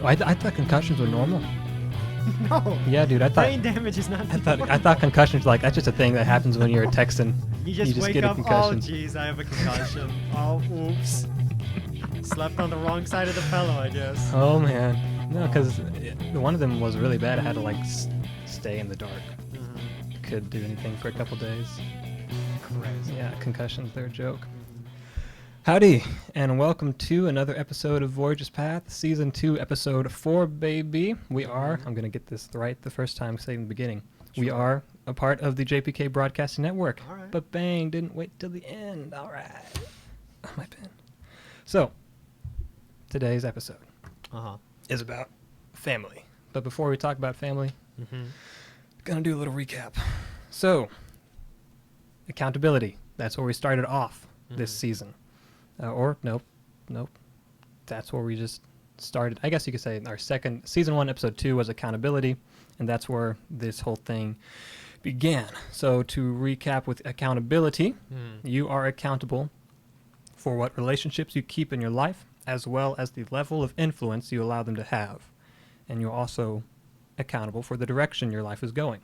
I thought concussions were normal. No. Yeah, dude. I Brain damage is not. I thought concussions that's just a thing that happens when you're texting. You just wake get a up. concussion. Oh, jeez, I have a concussion. Oh, oops. Slept on the wrong side of the pillow, I guess. Oh man, no, because one of them was really bad. I had to stay in the dark. Mm-hmm. Couldn't do anything for a couple days. Crazy. Yeah, concussions, they're a joke. Howdy, and welcome to another episode of Voyagers Path, Season 2, Episode 4, baby. We are, I'm going to get this right the first time, say in the beginning. Sure. We are a part of the JPK Broadcasting Network. All right. But bang, didn't wait till the end. All right. Oh, my pen. So, today's episode is about family. But before we talk about family, going to do a little recap. So, accountability. That's where we started off this season. Nope. That's where we just started. I guess you could say our second, Season 1, Episode 2 was accountability, and that's where this whole thing began. So to recap with accountability, you are accountable for what relationships you keep in your life, as well as the level of influence you allow them to have. And you're also accountable for the direction your life is going.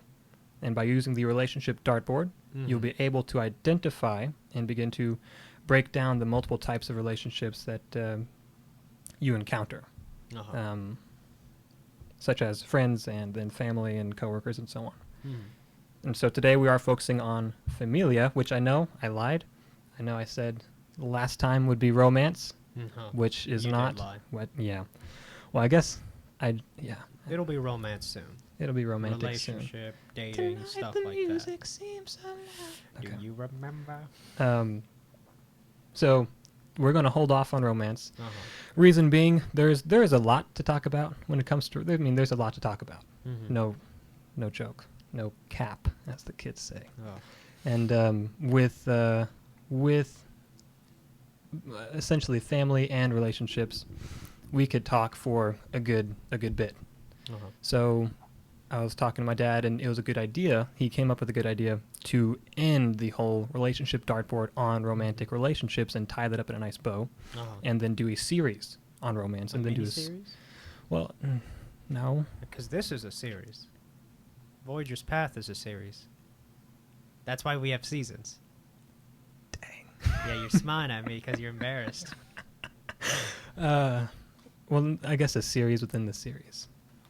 And by using the relationship dartboard, you'll be able to identify and begin to break down the multiple types of relationships that you encounter, such as friends and then family and coworkers and so on. And so today we are focusing on familia, which I know I lied. I know I said last time would be romance, which is not what. Yeah. Well, I guess It'll be romance soon. It'll be romantic Relationship, dating, Tonight stuff the like music that. seems so loud. Do Okay. you remember? So we're going to hold off on romance. Reason being, there is a lot to talk about when it comes to. I mean, there's a lot to talk about. No joke, no cap, as the kids say. And with essentially family and relationships, we could talk for a good bit. So I was talking to my dad, and it was a good idea. He came up with a good idea to end the whole relationship dartboard on romantic relationships and tie that up in a nice bow, and then do a series on romance, and then do a series. Well, no, Because this is a series. Voyagers Path is a series. That's why we have seasons. Dang. Yeah, you're smiling at me because you're embarrassed. Well, I guess a series within the series.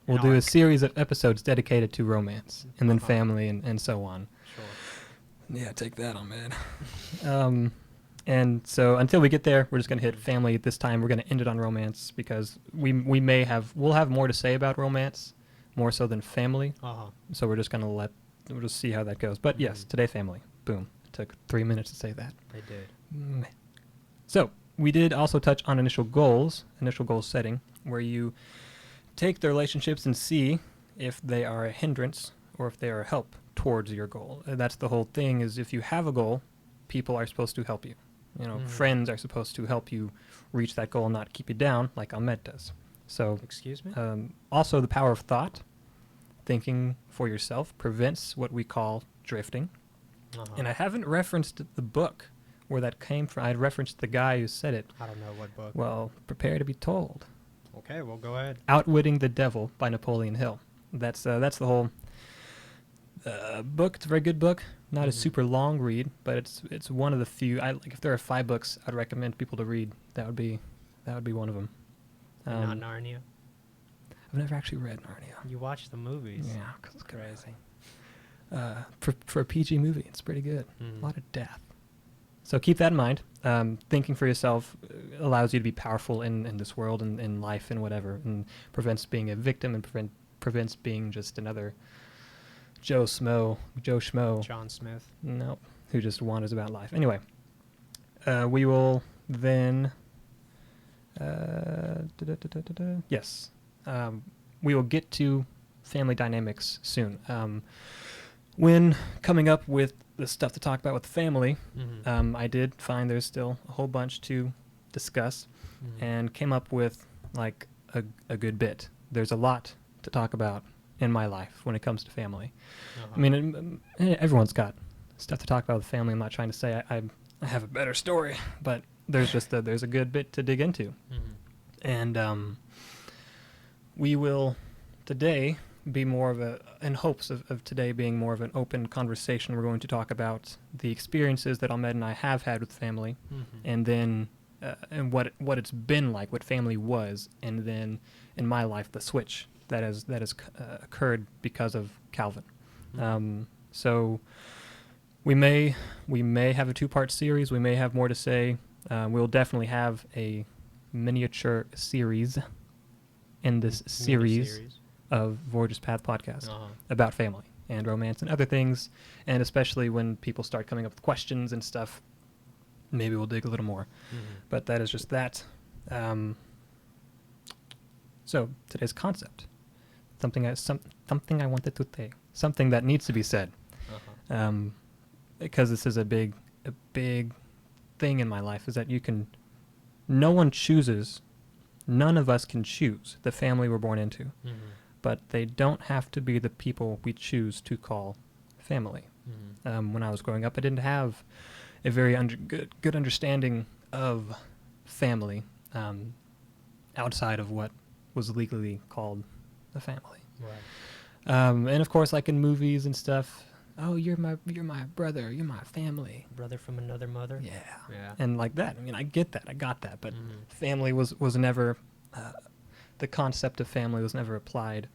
We'll An do a arc. series of episodes dedicated to romance, and then family, and so on. Sure. Yeah, take that on, man. And so until we get there, we're just going to hit family this time. We're going to end it on romance because we'll have more to say about romance, more so than family. So we're just going to we'll just see how that goes. But yes, today family. Boom. It took 3 minutes to say that. They did. So we did also touch on initial goal setting, where you take the relationships and see if they are a hindrance or if they are a help towards your goal. That's the whole thing, is if you have a goal, people are supposed to help you. Friends are supposed to help you reach that goal, not keep you down like Ahmed does. So, Excuse me? also the power of thought, thinking for yourself, prevents what we call drifting. And I haven't referenced the book where that came from. I referenced the guy who said it. I don't know what book. Well, prepare to be told. Okay, well, go ahead. Outwitting the Devil by Napoleon Hill. That's the whole book. It's a very good book. Not a super long read, but it's one of the few. If there are 5 books I'd recommend people to read, that would be one of them. Not Narnia? I've never actually read Narnia. You watch the movies. Yeah, 'cause it's crazy. For a PG movie, it's pretty good. A lot of death. So keep that in mind. Thinking for yourself allows you to be powerful in this world and in life and whatever, and prevents being a victim and prevents being just another Joe Schmo. John Smith. No, who just wanders about life. Anyway, we will then... Yes. We will get to family dynamics soon. When coming up with the stuff to talk about with the family, I did find there's still a whole bunch to discuss, and came up with a good bit. There's a lot to talk about in my life when it comes to family. I mean, everyone's got stuff to talk about with family. I'm not trying to say I have a better story, but there's just there's a good bit to dig into. And we will today be more of in hopes of today being more of an open conversation. We're going to talk about the experiences that Ahmed and I have had with family, and then and what it's been like, what family was, and then in my life the switch that has occurred because of Calvin. So we may have a 2-part series. We may have more to say. We'll definitely have a miniature series in this series of Voyagers Path podcast about family and romance and other things, and especially when people start coming up with questions and stuff, maybe we'll dig a little more. But that is just that. So today's concept, something I wanted to say, something that needs to be said, because this is a big thing in my life, is that no one chooses, none of us can choose the family we're born into, but they don't have to be the people we choose to call family. When I was growing up, I didn't have a very good understanding of family outside of what was legally called a family. And of course, like in movies and stuff, oh, you're my brother, you're my family, Brother from another mother. Yeah. And like that. I mean, I get that, I got that, but family was never the concept of family was never applied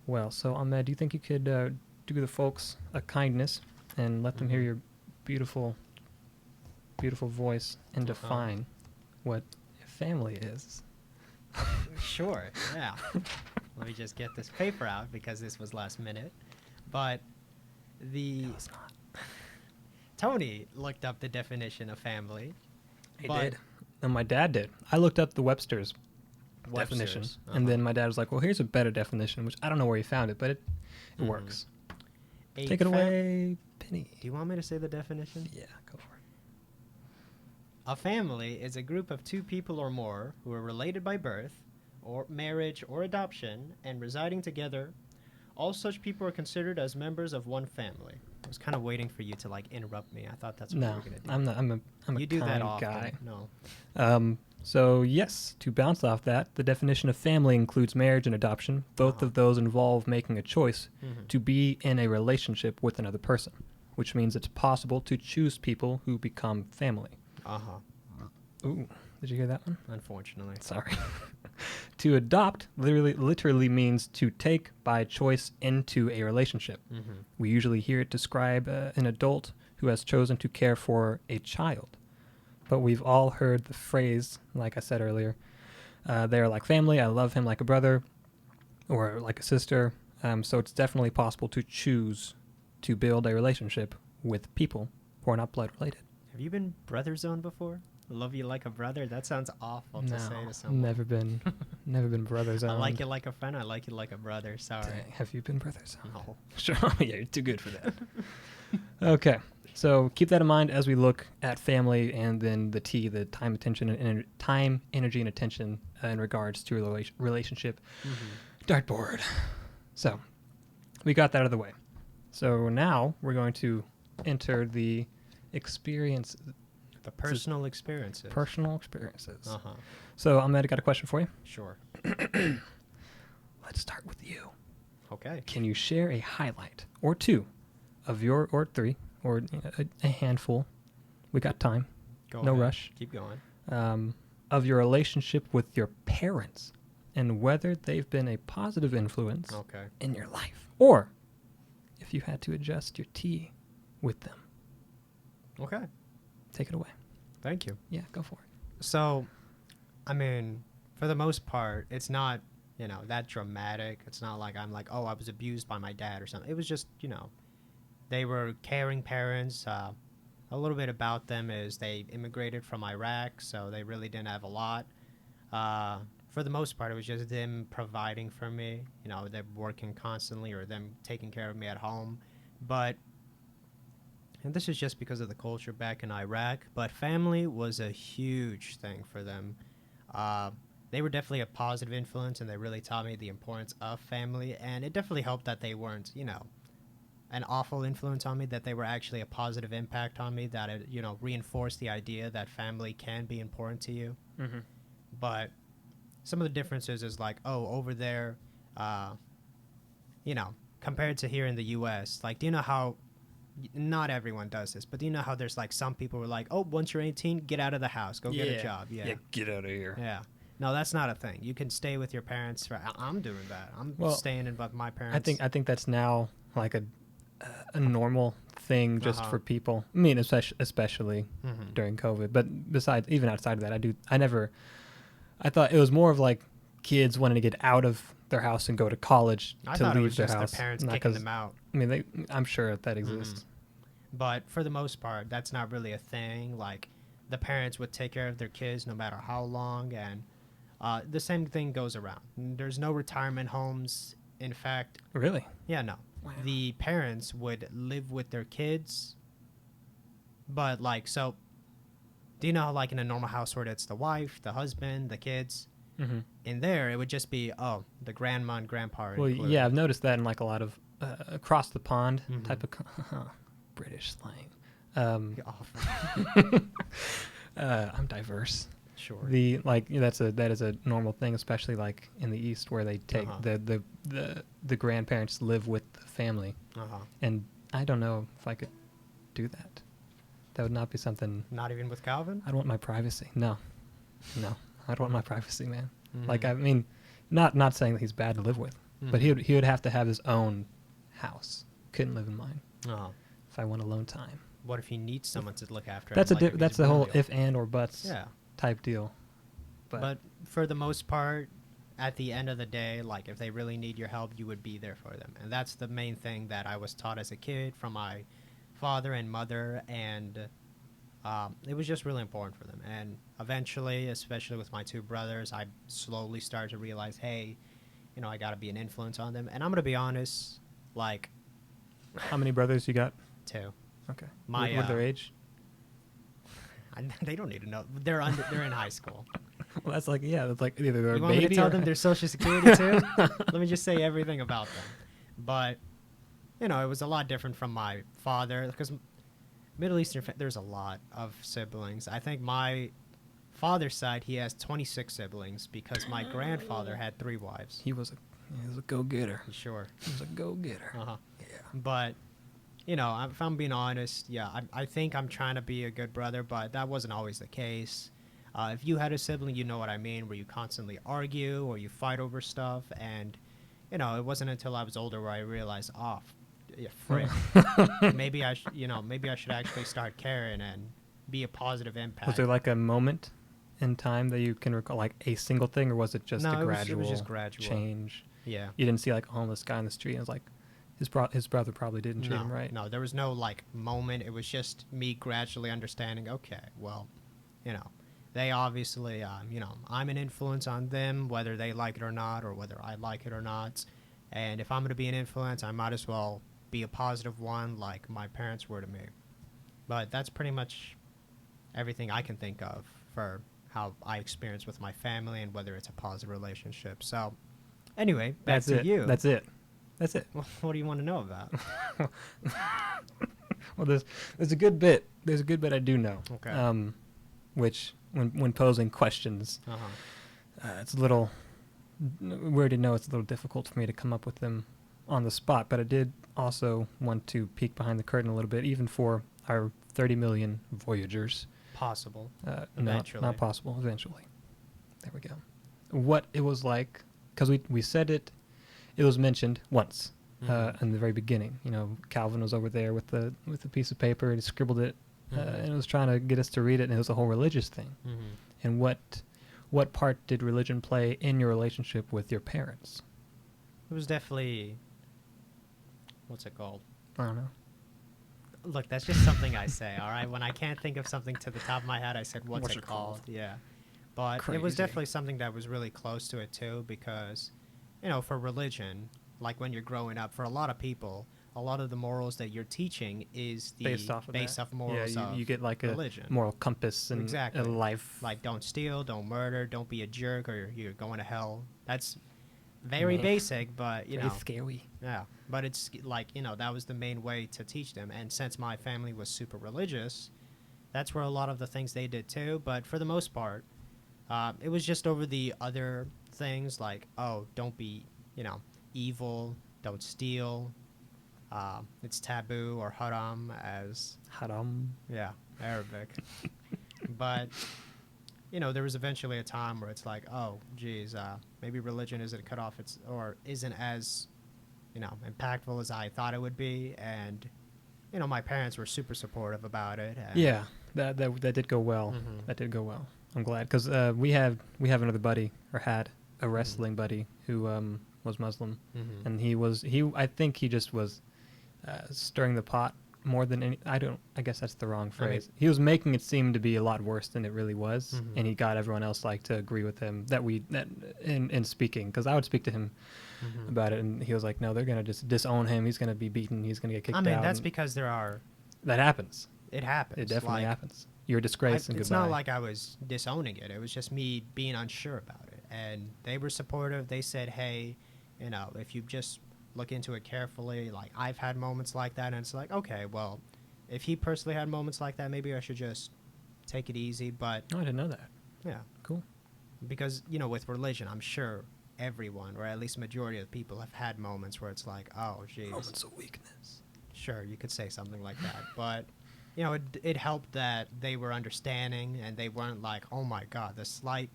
well. So Ahmed, do you think you could do the folks a kindness and let them hear your beautiful voice and define what family is? Sure, yeah. Let me just get this paper out because this was last minute. But No, it's not. Tony looked up the definition of family. He did. And my dad did. I looked up the Webster's definition, and then my dad was like, well, here's a better definition, which I don't know where he found it, but it works. Take it away, Penny. Do you want me to say the definition? Yeah, go for it. A family is a group of 2 people or more who are related by birth, or marriage, or adoption, and residing together. All such people are considered as members of one family. I was kind of waiting for you to like interrupt me. I thought that's what you were going to do. I'm not. I'm a you do kind that often. guy. No. So yes, to bounce off that, the definition of family includes marriage and adoption. Both of those involve making a choice to be in a relationship with another person, which means it's possible to choose people who become family. Ooh, did you hear that one? Unfortunately. Sorry. To adopt literally means to take by choice into a relationship. We usually hear it describe an adult who has chosen to care for a child. But we've all heard the phrase, like I said earlier, they're like family, I love him like a brother or like a sister. So it's definitely possible to choose to build a relationship with people who are not blood related. Have you been brother zoned before? Love you like a brother? That sounds awful to say to someone. Never been brother zoned. I like you like a friend. I like you like a brother. Sorry. Dang, have you been brother zoned? No. Sure. Yeah, you're too good for that. Okay. So keep that in mind as we look at family, and then the time, attention, time, energy, and attention in regards to a relationship. Dartboard. So we got that out of the way. So now we're going to enter the experience. The personal experiences. Personal experiences. So Ahmed, I got a question for you. Sure. Let's start with you. Okay. Can you share a highlight or 2 of your, or 3, or a handful? We got time. No rush. Keep going. Of your relationship with your parents and whether they've been a positive influence in your life, or if you had to adjust your tea with them. Okay. Take it away. Thank you. Yeah, go for it. So, I mean, for the most part, it's not, that dramatic. It's not like I'm like, oh, I was abused by my dad or something. It was just, they were caring parents. A little bit about them is they immigrated from Iraq, so they really didn't have a lot. For the most part, it was just them providing for me. Them working constantly or them taking care of me at home. And this is just because of the culture back in Iraq, but family was a huge thing for them. They were definitely a positive influence, and they really taught me the importance of family, and it definitely helped that they weren't, an awful influence on me, that they were actually a positive impact on me, that it, reinforced the idea that family can be important to you. But some of the differences is like, oh, over there, uh, you know, compared to here in the U.S., like, do you know how? Not everyone does this, but do you know how there's like some people who are like, oh, once you're 18, get out of the house, go get a job. Yeah. Get out of here. Yeah. No, that's not a thing. You can stay with your parents. I'm doing that. I'm staying in with my parents. I think that's now like a normal thing just for people. I mean, especially during COVID. But besides, even outside of that, I thought it was more of like kids wanting to get out of their house and go to college to leave their house. Their parents kicking them out. I mean, I'm sure that exists. But for the most part, that's not really a thing. Like, the parents would take care of their kids no matter how long, and the same thing goes around. There's no retirement homes. In fact... Really? Yeah, no. Wow. The parents would live with their kids, but, like, so... Do you know how, like, in a normal household, it's the wife, the husband, the kids? In there, it would just be, the grandma and grandpa. Well, yeah, I've noticed that in, like, a lot of across the pond type of... British slang. I'm diverse. Sure. That is a normal thing, especially like in the East, where they take the grandparents live with the family. And I don't know if I could do that. That would not be something. Not even with Calvin? I'd want my privacy. No, I'd want my privacy, man. Like, I mean, not saying that he's bad to live with, but he would have to have his own house. Couldn't live in mine. If I want alone time. What if he needs someone to look after him? That's the whole if and or buts type deal. But for the most part, at the end of the day, like, if they really need your help, you would be there for them. And that's the main thing that I was taught as a kid from my father and mother, and it was just really important for them. And eventually, especially with my two brothers, I slowly started to realize, hey, I got to be an influence on them. And I'm going to be honest, like... How many brothers you got? 2. Okay. What their age? They don't need to know. They're in high school. Well, that's like either they're a baby. You want me to tell them their social security too? Let me just say everything about them. But it was a lot different from my father, because Middle Eastern there's a lot of siblings. I think my father's side, he has 26 siblings because my grandfather had 3 wives. He was a go-getter. Sure. He was a go-getter. Yeah. But if I'm being honest, I think I'm trying to be a good brother, but that wasn't always the case. If you had a sibling, you know what I mean, where you constantly argue or you fight over stuff. And, it wasn't until I was older where I realized, frick, maybe I should actually start caring and be a positive impact. Was there like a moment in time that you can recall, like a single thing, or was it just a gradual, it was just gradual change? Yeah. You didn't see like a homeless guy in the street and it was like, his brother probably didn't treat him right. No, there was no like moment. It was just me gradually understanding, okay, well, they obviously, I'm an influence on them, whether they like it or not, or whether I like it or not. And if I'm going to be an influence, I might as well be a positive one like my parents were to me. But that's pretty much everything I can think of for how I experience with my family and whether it's a positive relationship. So anyway, back to you. That's it. Well, what do you want to know about? Well, there's a good bit. There's a good bit I do know. Okay. Which when posing questions, it's a little. We already know it's a little difficult for me to come up with them on the spot. But I did also want to peek behind the curtain a little bit, even for our 30 million Voyagers. Possible. Eventually. Not possible. Eventually. There we go. What it was like, because we said it. It was mentioned once in the very beginning. Calvin was over there with the piece of paper and he scribbled it, and it was trying to get us to read it, and it was a whole religious thing. And what part did religion play in your relationship with your parents? It was definitely, what's it called? I don't know. Look, that's just something I say, all right? When I can't think of something to the top of my head, I said, what's it called? Yeah. But Crazy. It was definitely something that was really close to it, too, because... for religion, like when you're growing up, for a lot of people, a lot of the morals that you're teaching is based off morals of you get like religion. A moral compass and a life. Like, don't steal, don't murder, don't be a jerk, or you're going to hell. That's very basic, but, very scary. Yeah, but it's like, that was the main way to teach them. And since my family was super religious, that's where a lot of the things they did too. But for the most part, It was just over the other things like, oh, don't be, evil, don't steal. It's taboo or haram as, Haram. yeah, Arabic. But, there was eventually a time where it's like, oh, geez, maybe religion isn't cut off or isn't as, impactful as I thought it would be. And, my parents were super supportive about it. And Yeah, that did go well. Mhm. That did go well. I'm glad because we have another buddy, or had a wrestling buddy who was Muslim, Mhm. and he I think he just was stirring the pot more than any. I guess that's the wrong I mean- phrase. He was making it seem to be a lot worse than it really was, Mhm. and he got everyone else like to agree with him that in speaking, because I would speak to him Mhm. about it, and he was like, no, they're gonna just disown him. He's gonna be beaten. He's gonna get kicked I mean, out. that's and because that happens. it happens. It definitely Like, happens. You're a disgrace and it's goodbye. not like I was disowning it. It was just me being unsure about it. And they were supportive. They said, hey, if you just look into it carefully, like I've had moments like that. And it's like, okay, well, if he personally had moments like that, maybe I should just take it easy. But Oh, I didn't know that. yeah, Cool. because, with religion, I'm sure everyone, or at least majority of people, have had moments where it's like, oh, geez. Moments of weakness. Sure, you could say something like that, but it helped that they were understanding and they weren't like, oh my god, the slight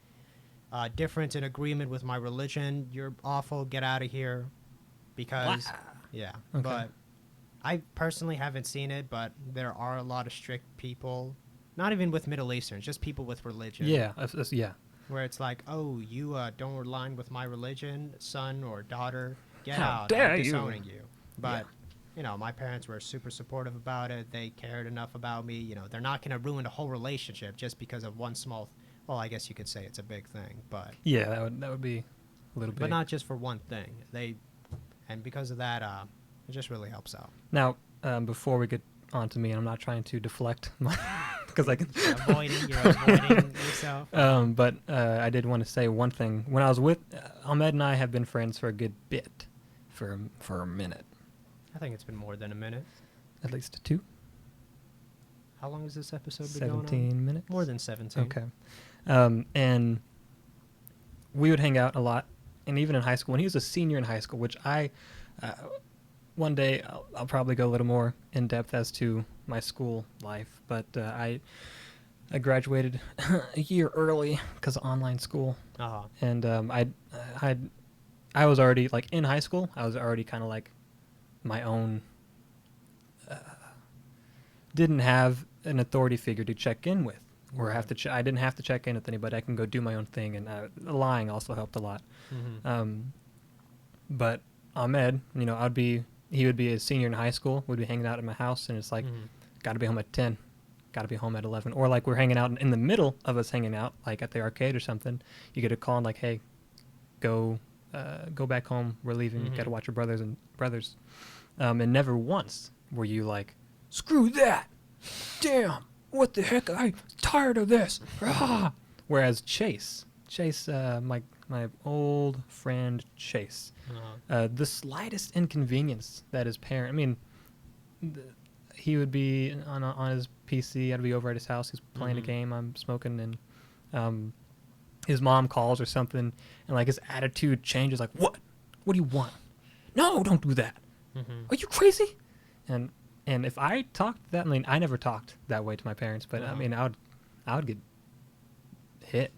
difference in agreement with my religion, you're awful, get out of here, because Blah. yeah. Okay. But I personally haven't seen it, but there are a lot of strict people, not even with Middle Easterns, just people with religion. Yeah, yeah. Where it's like, oh, you don't align with my religion, son or daughter, get How out, dare I'm you. disowning you. But Yeah. my parents were super supportive about it. They cared enough about me. They're not going to ruin a whole relationship just because of one small. Well, I guess you could say it's a big thing, but Yeah, that would be a little bit. but not just for one thing. And because of that, it just really helps out. Now, before we get on to me, and I'm not trying to deflect my because I can. You're avoiding yourself. But I did want to say one thing. When I was with Ahmed and I have been friends for a good bit, for a minute, I think it's been more than a minute. at least 2. How long has this episode been going on? 17 minutes. More than 17. Okay. And we would hang out a lot, and even in high school, when he was a senior in high school, which one day I'll probably go a little more in depth as to my school life, but I graduated a year early because of online school, Uh-huh. and I was already like in high school. I was already kind of like my own. Didn't have an authority figure to check in with, or have to. I didn't have to check in with anybody. I can go do my own thing, and lying also helped a lot. Mm-hmm. But Ahmed, he would be a senior in high school. We'd be hanging out at my house, and it's like, Mhm. got to be home at 10, got to be home at 11, or like we're hanging out in the middle of us hanging out, like at the arcade or something. You get a call and like, hey, go back home. We're leaving. Mhm. Got to watch your brothers. And never once were you like, screw that. Damn. What the heck? I'm tired of this. Ah. Whereas Chase, my old friend Chase, Uh-huh. the slightest inconvenience that his parent, he would be on his PC. I'd be over at his house. He's playing Mhm. a game. I'm smoking, and his mom calls or something, and like his attitude changes. Like, what? What do you want? No, don't do that. Mhm. Are you crazy? And if I talked that, I never talked that way to my parents, but Uh-huh. I would get hit.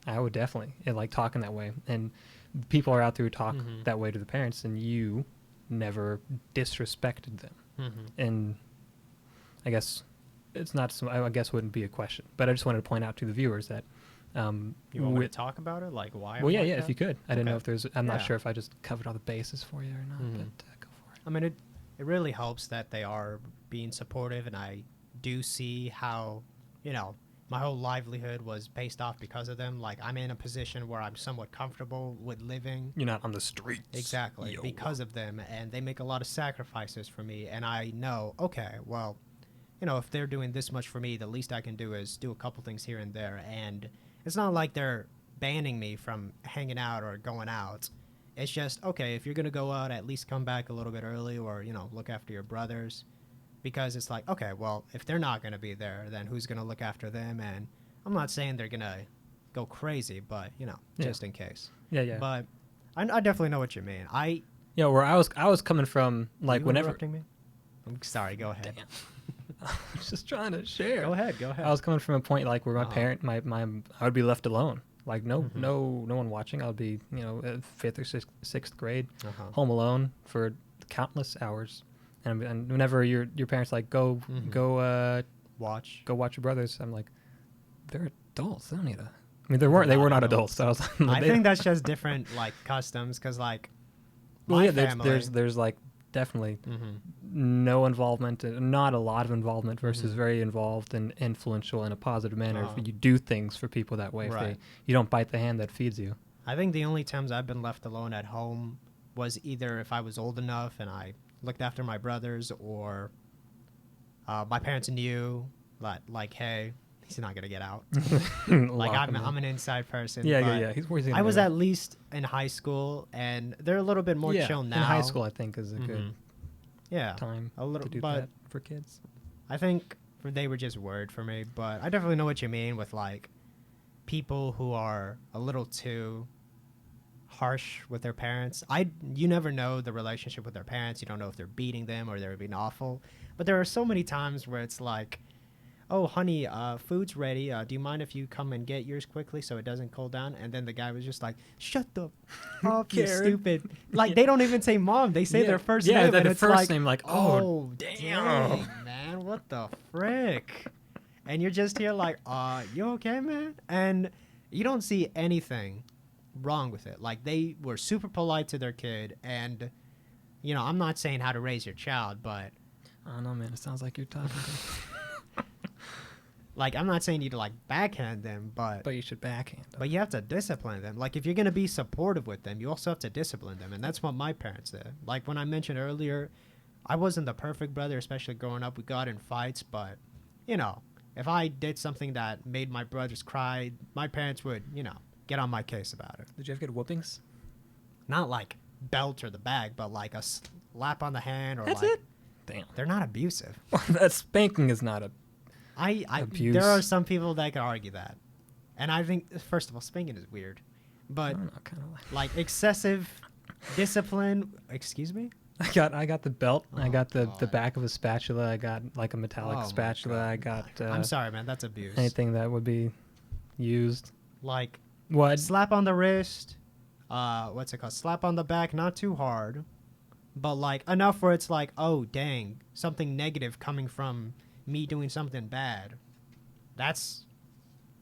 I would definitely like talking that way, and people are out there who talk Mhm. that way to the parents, and you never disrespected them. Mhm. And I guess it's not. I guess wouldn't be a question, but I just wanted to point out to the viewers that. You want me to talk about it? Like why? Well, I'm yeah, like yeah. that? If you could, I didn't know Okay. if there's. I'm not Yeah. sure if I just covered all the bases for you or not, Mhm. but go for it. I mean, it really helps that they are being supportive, and I do see how, my whole livelihood was based off because of them. Like, I'm in a position where I'm somewhat comfortable with living. You're not on the streets. Exactly, Yo. because of them, and they make a lot of sacrifices for me, and I know, okay, well, if they're doing this much for me, the least I can do is do a couple things here and there, and it's not like they're banning me from hanging out or going out. It's just, okay, if you're going to go out, at least come back a little bit early, or, look after your brothers, because it's like, okay, well, if they're not going to be there, then who's going to look after them? And I'm not saying they're going to, go crazy, but just in case. Yeah. But I definitely know what you mean. Yeah, where I was coming from, like you whenever. interrupting me? I'm sorry. Go ahead. Damn. I was just trying to share. Go ahead. I was coming from a point like where my parent, my I would be left alone. Like no one watching. I would be fifth or sixth grade, home alone for countless hours, and whenever your parents like go watch your brothers, I'm like, they're adults. They don't need to. I mean, they were not adults. So I was like, I think that's just different like customs because like family, there's like definitely no involvement, not a lot of involvement versus very involved and influential in a positive manner. If you do things for people that way, Right. if you don't bite the hand that feeds you. I think the only times I've been left alone at home was either if I was old enough and I looked after my brothers, or my parents knew like, hey, he's not gonna get out. Like I'm an inside person. Yeah. I was at least in high school, and they're a little bit more chill now. In high school, I think is a good time a little, to do but that for kids. I think they were just worried for me, but I definitely know what you mean with like people who are a little too harsh with their parents. You never know the relationship with their parents. You don't know if they're beating them or they're being awful. But there are so many times where it's like, oh, honey, food's ready. Do you mind if you come and get yours quickly so it doesn't cool down? And then the guy was just like, shut the up, you stupid. Like, they don't even say mom. They say their first name. Yeah, and the it's first like, name, like, oh, damn. Man, what the frick? And you're just here like, you okay, man? And you don't see anything wrong with it. Like, they were super polite to their kid. And, I'm not saying how to raise your child, but... I don't know, man. It sounds like you're talking to Like, I'm not saying you to, like, backhand them, but you should backhand them. But you have to discipline them. Like, if you're going to be supportive with them, you also have to discipline them. And that's what my parents did. Like, when I mentioned earlier, I wasn't the perfect brother, especially growing up. We got in fights, but, if I did something that made my brothers cry, my parents would, get on my case about it. Did you ever get whoopings? Not like belt or the bag, but like a slap on the hand or That's like... it? Damn. They're not abusive. That spanking is not a... abuse. There are some people that can argue that, and I think first of all, spanking is weird, but I don't know, kind of like excessive discipline. Excuse me. I got the belt. I got the God. back of a spatula. I got like a metallic spatula. I got. I'm sorry, man. That's abuse. Anything that would be used. Like What? slap on the wrist. What's it called? Slap on the back. Not too hard, but like enough where it's like, oh dang, something negative coming from me doing something bad.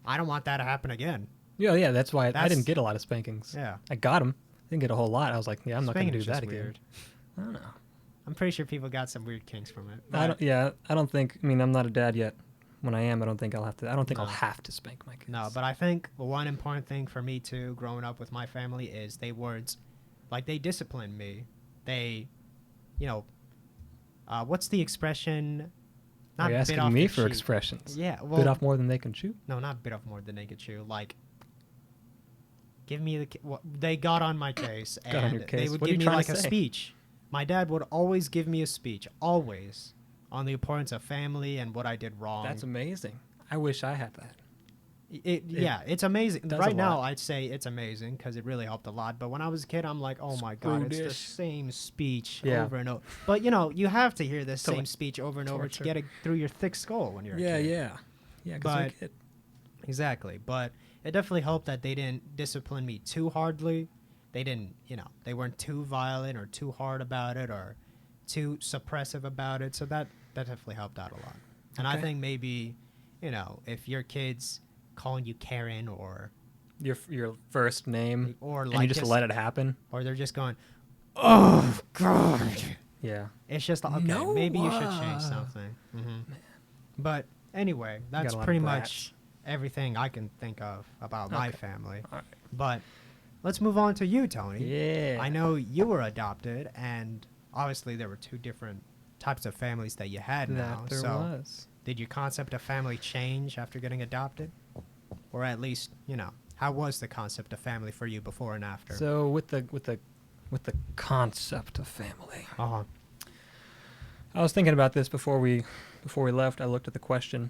I don't want that to happen again. Yeah. That's why I didn't get a lot of spankings. Yeah. I got them. Didn't get a whole lot. I was like, yeah, I'm not going to do Spanking is that just again. weird. I don't know. I'm pretty sure people got some weird kinks from it. I don't think. I mean, I'm not a dad yet. When I am, I don't think I'll have to. I don't think No. I'll have to spank my kids. No, but I think one important thing for me too, growing up with my family, is they disciplined me. They, what's the expression? Are you bit asking off me the for chew. expressions? Yeah, well, Bit off more than they can chew. no, not bit off more than they could chew. Like, give me they got on my case, Got on and your they case. would What are give you me trying to like a say? speech. My dad would always give me a speech, always, on the importance of family and what I did wrong. That's amazing. I wish I had that. Yeah, it's amazing. does Right a now, lot. I'd say it's amazing because it really helped a lot. But when I was a kid, I'm like, oh my Screw God, it's the this. same speech Yeah. over and over. But, you have to hear the So, same like, speech over and over to torture. get it through your thick skull when you're a Yeah. kid. Yeah, because you're a But- kid. Exactly. But it definitely helped that they didn't discipline me too hardly. They didn't, they weren't too violent or too hard about it or too suppressive about it. So that definitely helped out a lot. And I Okay. think maybe, if your kid's calling you Karen or Your first name, or and like you just let it happen. or they're just going, oh God, Yeah. it's just okay. No, maybe you should change something. But anyway, that's got a lot of pretty brats. much everything I can think of about my Okay. family. All right. But let's move on to you, Tony. Yeah. I know you were adopted, and obviously there were two different types of families that you had now. That there So was. did your concept of family change after getting adopted, or at least how was the concept of family for you before and after? So with the concept of family, Uh-huh. I was thinking about this before we left. I looked at the question,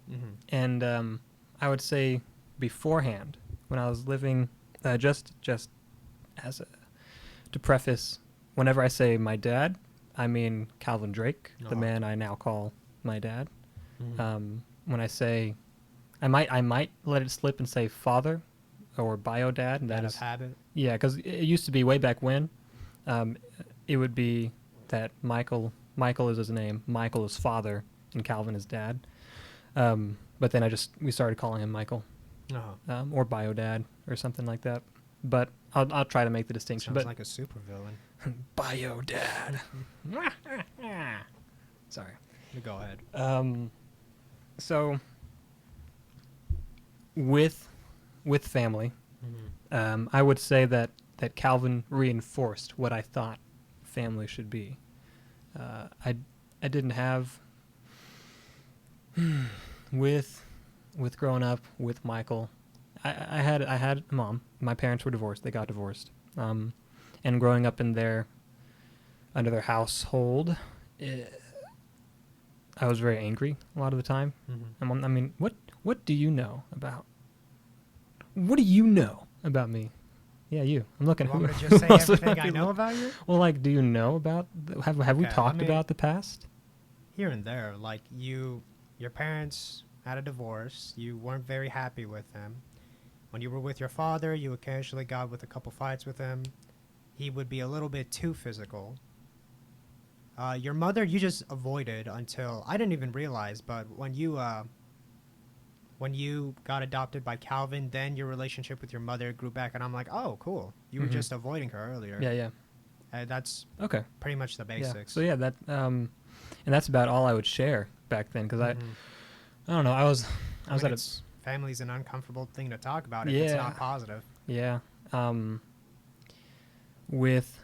Mm-hmm. and I would say beforehand, when I was living, just as a, to preface, whenever I say my dad, I mean Calvin Drake, the man I now call my dad. When I say, I might let it slip and say father or bio dad, and that is habit. Yeah, because it used to be way back when. It would be that Michael is his name, Michael is father, and Calvin is dad. But then we started calling him Michael, or bio dad or something like that. But I'll try to make the distinction. Sounds but like a supervillain. bio dad. Sorry. You go ahead. So with family, I would say that Calvin reinforced what I thought family should be. I didn't have with growing up with Michael. I had a mom. My parents were divorced. They got divorced. And growing up under their household, I was very angry a lot of the time. I mean, what do you know about? What do you know about me? Yeah, you. I'm looking. You want me to just say everything I know about you? Well, like, do you know about? Have we talked about the past? Here and there, like your parents had a divorce. You weren't very happy with him. When you were with your father, you occasionally got with a couple fights with him. He would be a little bit too physical. Your mother, you just avoided until I didn't even realize. But when you got adopted by Calvin, then your relationship with your mother grew back, and I'm like, oh, cool. You were just avoiding her earlier. Yeah. That's okay. Pretty much the basics. So yeah, that and that's about all I would share back then, because I don't know. I was at a family's an uncomfortable thing to talk about if it's not positive. Yeah. With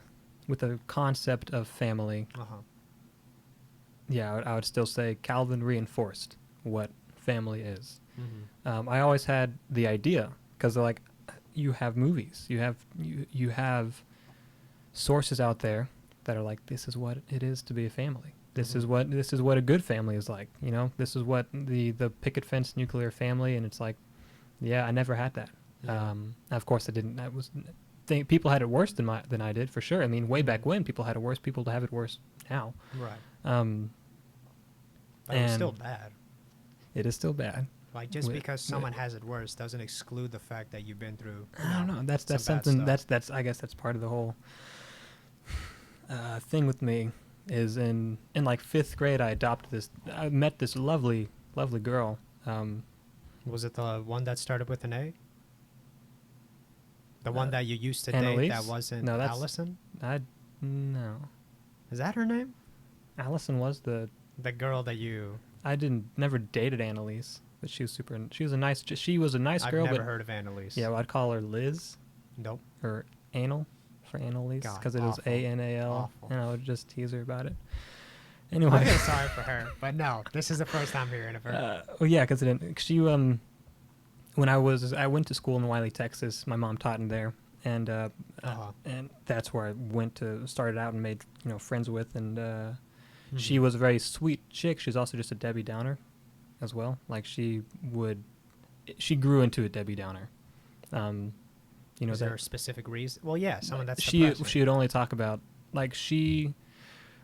the concept of family. Yeah, I would still say Calvin reinforced what family is. I always had the idea, because they're like, you have movies, you have sources out there that are like, this is what it is to be a family. This is what a good family is like. You know, this is what the picket fence nuclear family, and it's like, yeah, I never had that. Of course, I didn't. People had it worse than I did, for sure. I mean, way back when, people had it worse. People have it worse now. Right. But it's still bad. It is still bad. Like, just because someone has it worse doesn't exclude the fact that you've been through. I don't know. That's something. That's I guess that's part of the whole thing with me. Is in like 5th grade, I met this lovely girl. Was it the one that started with an A? The one that you used to Annalise? date that wasn't Allison? No. Is that her name? Allison was the girl that you... I never dated Annalise, but she was a nice girl. I've never heard of Annalise. Yeah, well, I'd call her Liz. Nope. Or Anal for Annalise, because it was ANAL, and I would just tease her about it. Anyway. I feel sorry for her, but no, this is the first time hearing of her. Well, yeah, because she when I went to school in Wiley, Texas. My mom taught in there, and that's where I started out and made friends with, and she was a very sweet chick. She's also just a Debbie Downer, as well. Like she grew into a Debbie Downer. Is there a specific reason? Well, yeah, someone that's she would only talk about, like,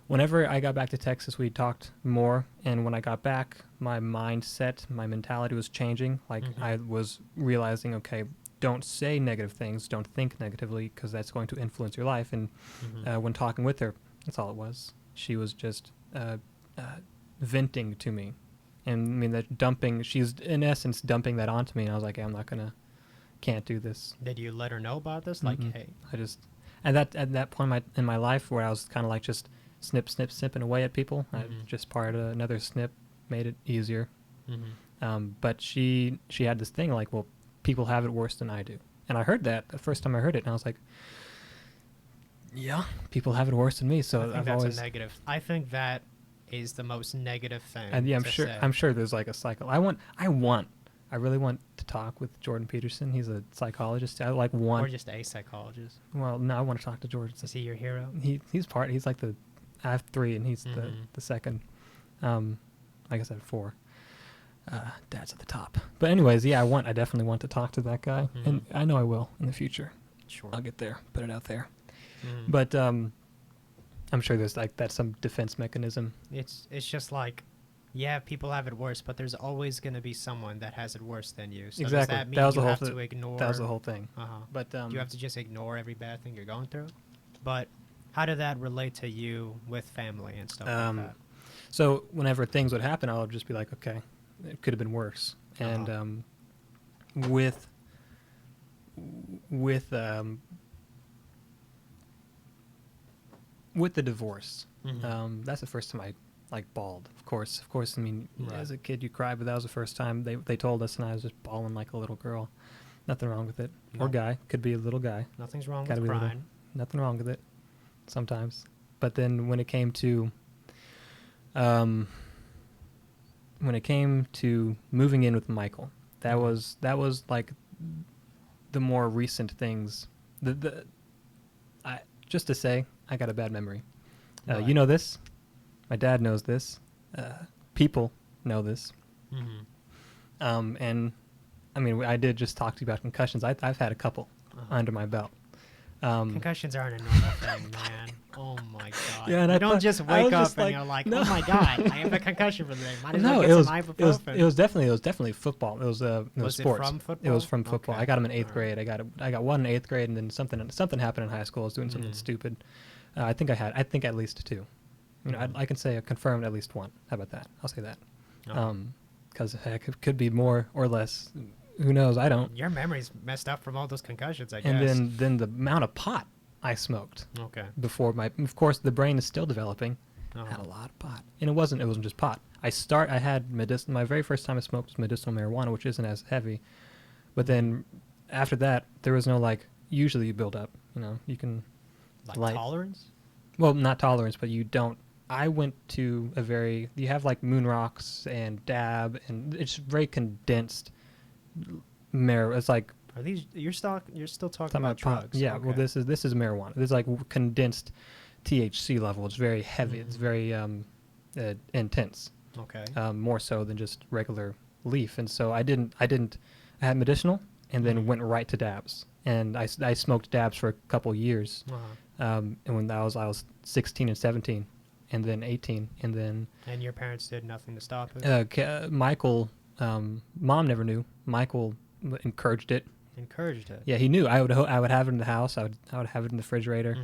whenever I got back to Texas, we talked more, and when I got back, my mindset, my mentality was changing. Like, I was realizing, okay, don't say negative things, don't think negatively, because that's going to influence your life. And when talking with her, that's all it was. She was just venting to me, and I mean that she's in essence dumping that onto me, and I was like, hey, can't do this. Did you let her know about this? Like, hey, I just at that point in my life where I was kind of like just snipping away at people. I just part another snip made it easier. But she had this thing like, well, people have it worse than I do, and I heard that the first time I heard it, and I was like, yeah, people have it worse than me. So I think that's a negative. I think that is the most negative thing. And yeah, I'm sure there's like a cycle. I really want to talk with Jordan Peterson. He's a psychologist. Or just a psychologist. Well, no, I want to talk to Jordan. Is he your hero? He's like I have 3, and he's the second. I guess I have 4. Dad's at the top. But anyways, yeah, I definitely want to talk to that guy, and I know I will in the future. Sure. I'll get there, put it out there. Mm. But I'm sure there's like that's some defense mechanism. It's just like, yeah, people have it worse, but there's always going to be someone that has it worse than you. So Exactly. does that mean That was you the whole have to ignore? That was the whole thing. Uh-huh. But You have to just ignore every bad thing you're going through? But how did that relate to you with family and stuff like that? So whenever things would happen, I'll just be like, okay, it could have been worse. And with the divorce, that's the first time I like bawled. Of course. I mean, as a kid you cry, but that was the first time they told us, and I was just bawling like a little girl. Nothing wrong with it. No. Or guy, could be a little guy. Nothing's wrong Gotta with be a little- crying. Nothing wrong with it. Sometimes, but then when it came to moving in with Michael, that was like the more recent things. Just to say, I got a bad memory. Right. You know this. My dad knows this. People know this. And I mean, I did just talk to you about concussions. I've had a couple under my belt. Concussions aren't a normal thing, man. Oh my god! Yeah, and you don't just wake up and like, you're like, no. "Oh my god, I have a concussion from today." Might as well No, get some ibuprofen. it was definitely football. It was sports. It from football? It was from football. Okay. I got him in eighth All right. grade. I got one in eighth grade, and then something happened in high school. I was doing something stupid. I think at least two. You know, I can say I confirmed at least one. How about that? I'll say that. Because heck, it could be more or less. Who knows? I don't. Your memory's messed up from all those concussions, I guess. And then the amount of pot I smoked Okay. before of course the brain is still developing. I had a lot of pot, and it wasn't just pot. I had my very first time I smoked was medicinal marijuana, which isn't as heavy, but then after that there was no like. Usually you build up, you know, you can Like tolerance? Well, not tolerance, but you don't. I went to you have like moon rocks and dab, and it's very condensed. It's like. Are these you're still talking about pot. drugs? Yeah, Okay. well, this is marijuana. This is like condensed THC level. It's very heavy. It's very intense. Okay. More so than just regular leaf. And so I had medicinal, and then went right to dabs. And I smoked dabs for a couple years. And when I was 16 and 17, and then 18, and then. And your parents did nothing to stop it. Michael, mom never knew. Michael encouraged it. Encouraged it. Yeah, he knew. I would have it in the house. I would have it in the refrigerator.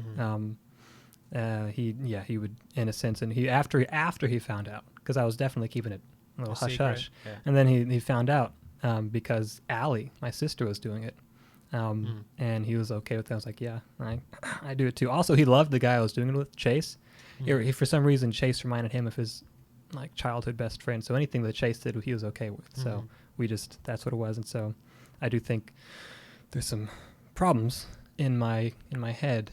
He would, in a sense, and he after he found out, because I was definitely keeping it a little hush hush, and then he found out because Allie, my sister, was doing it, and he was okay with that. I was like, yeah, I do it too. Also, he loved the guy I was doing it with, Chase. He, for some reason, Chase reminded him of his like childhood best friend. So anything that Chase did, he was okay with. So that's what it was, and so. I do think there's some problems in my head,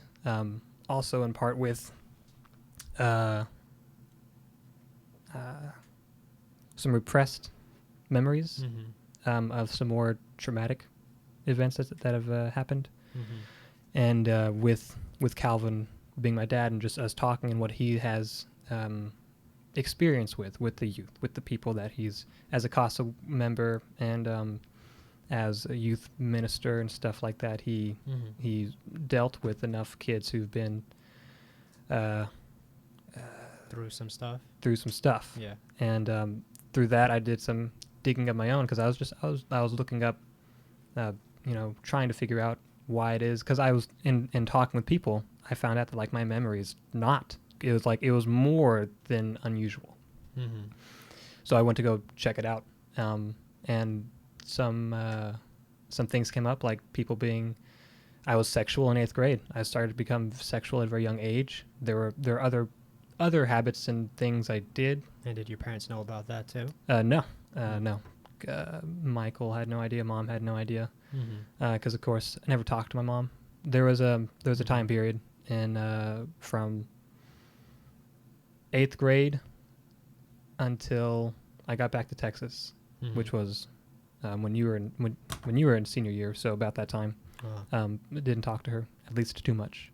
also in part with some repressed memories of some more traumatic events that have happened, and with Calvin being my dad and just us talking and what he has experience with the youth, with the people that he's as a CASA member and as a youth minister and stuff like that, he dealt with enough kids who've been through some stuff. Yeah. And through that, I did some digging of my own, because I was looking up, trying to figure out why it is, because I was in talking with people, I found out that like my memory is not. It was more than unusual. So I went to go check it out, and some things came up, like people being. I was sexual in 8th grade. I started to become sexual at a very young age. There are other habits and things I did. And did your parents know about that too? No. Michael had no idea. Mom had no idea. Because of course I never talked to my mom. There was a time period from 8th grade until I got back to Texas, which was when you were in senior year. So about that time, I didn't talk to her, at least too much.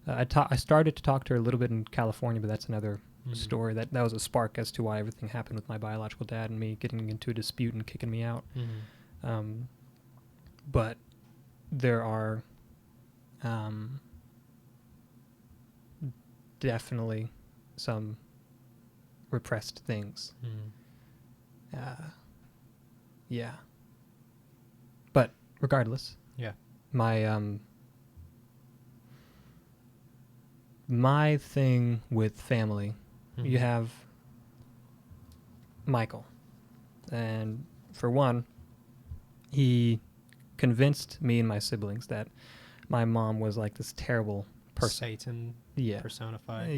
I started to talk to her a little bit in California, but that's another story. That was a spark as to why everything happened with my biological dad and me getting into a dispute and kicking me out. But there are definitely some repressed things. Yeah. But regardless, my thing with family, you have Michael. And for one, he convinced me and my siblings that my mom was like this terrible person. Satan personified.